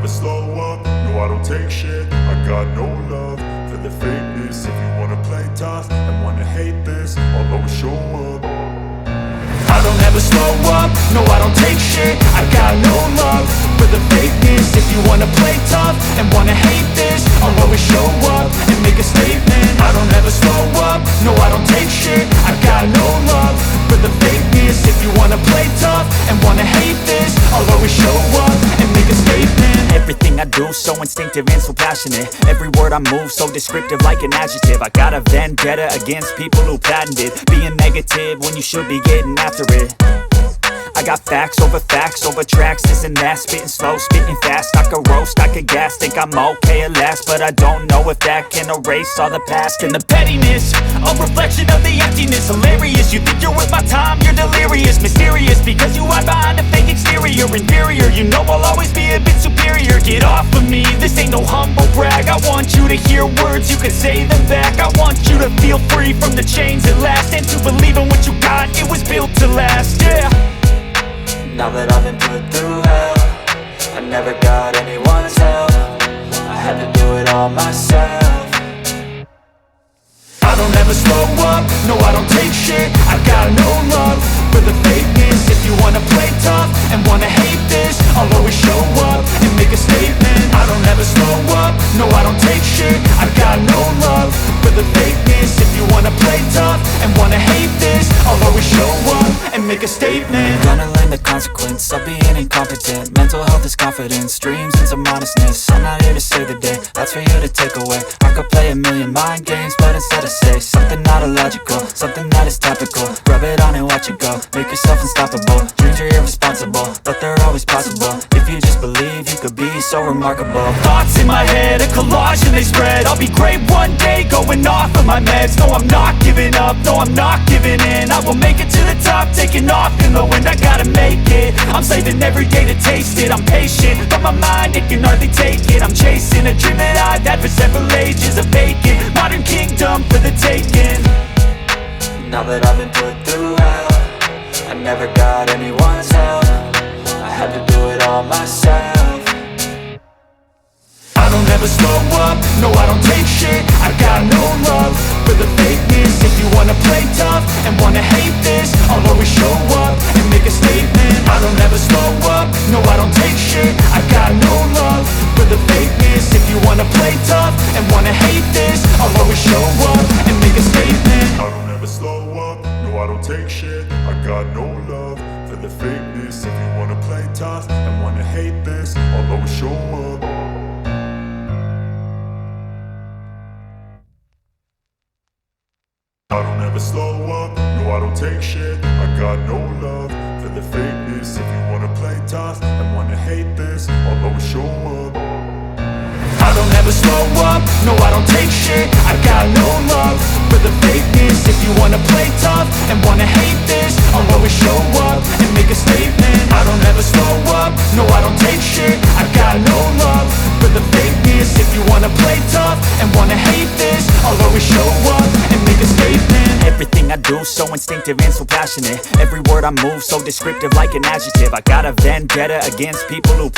slow up, no I don't take shit. I got no love for the fakeness. If you wanna play tough and wanna hate this, I'll always show up. I don't ever slow up, no I don't take shit. I got no love for the fakeness. If you wanna play tough and wanna hate this, I'll always show up and make a statement. I don't ever slow up, no I don't take shit. I got no love for the fakeness. If you wanna play tough and wanna hate this, I'll always show up and make a statement. Everything I do so instinctive and so passionate. Every word I move so descriptive like an adjective. I got a vendetta against people who patented being negative when you should be getting after it. I got facts over tracks, this and that. Spitting slow, spitting fast. I could roast, I could gas. Think I'm okay at last, but I don't know if that can erase all the past. And the pettiness, a reflection of the emptiness. Hilarious, you think you're worth my time, you're delirious. Mysterious, because you hide behind a fake exterior. Inferior, you know I'll always be a bit superior. Get off of me, this ain't no humble brag. I want you to hear words, you can say them back. I want you to feel free from the chains at last, and to believe in what you got, it was built to last, yeah. Now that I've been put through hell, I never got anyone's help. I had to do it all myself. I don't ever slow up, no I don't take shit. I got no love for the fakeness. If you wanna play tough and wanna hate this, I'll always show up and make a statement. I don't ever slow up, no I don't take shit. I got no love for the fakeness. If you wanna play tough and wanna hate this, I'll always show up and make a statement. Gonna learn the consequence of being incompetent. Mental health is confidence, dreams and some honestness. I'm not here to save the day, that's for you to take away. I could play a million mind games, but instead I say something not illogical, something that is topical. Rub it on and watch it go, make yourself unstoppable. Dreams are irresponsible, but they're always possible. If you just believe, you could be so remarkable. Thoughts in my head, a collage and they spread. I'll be great one day, going off of my meds. No, I'm not giving up, no, I'm not giving in. I will make it to the top, taking off in the wind. I gotta make it, I'm saving every day to taste it. I'm patient, but my mind, it can hardly take it. I'm chasing a dream that I've had for several ages. A vacant, modern kingdom for the taking. Now that I've been put through hell, I never got anyone's help. I had to do it all myself. I don't ever slow up, no I don't take shit. I got no love for the fakeness. If you wanna play tough and wanna hate this, I'll always show up and make a statement. I don't ever slow up, no I don't take shit. I got no love for the fakeness. If you wanna play tough and wanna hate this, I'll always show up and make a statement. I don't ever slow up, no I don't take shit. I got no love for the fakeness. If you wanna play tough and wanna hate this, I'll always show up. I don't ever slow up, no I don't take shit. I got no love for the fakeness. If you wanna play tough and wanna hate this, I'll always show up. I don't ever slow up, no I don't take shit. I got no love for the fakeness. If you wanna play tough and wanna hate this, I'll always show up and make a statement. I don't ever slow up, no I don't take shit. I got no love for the fakeness. If you wanna play tough and wanna hate this, I'll always show up and make a statement. Everything I do so instinctive and so passionate. Every word I move so descriptive like an adjective. I got a vendetta against people who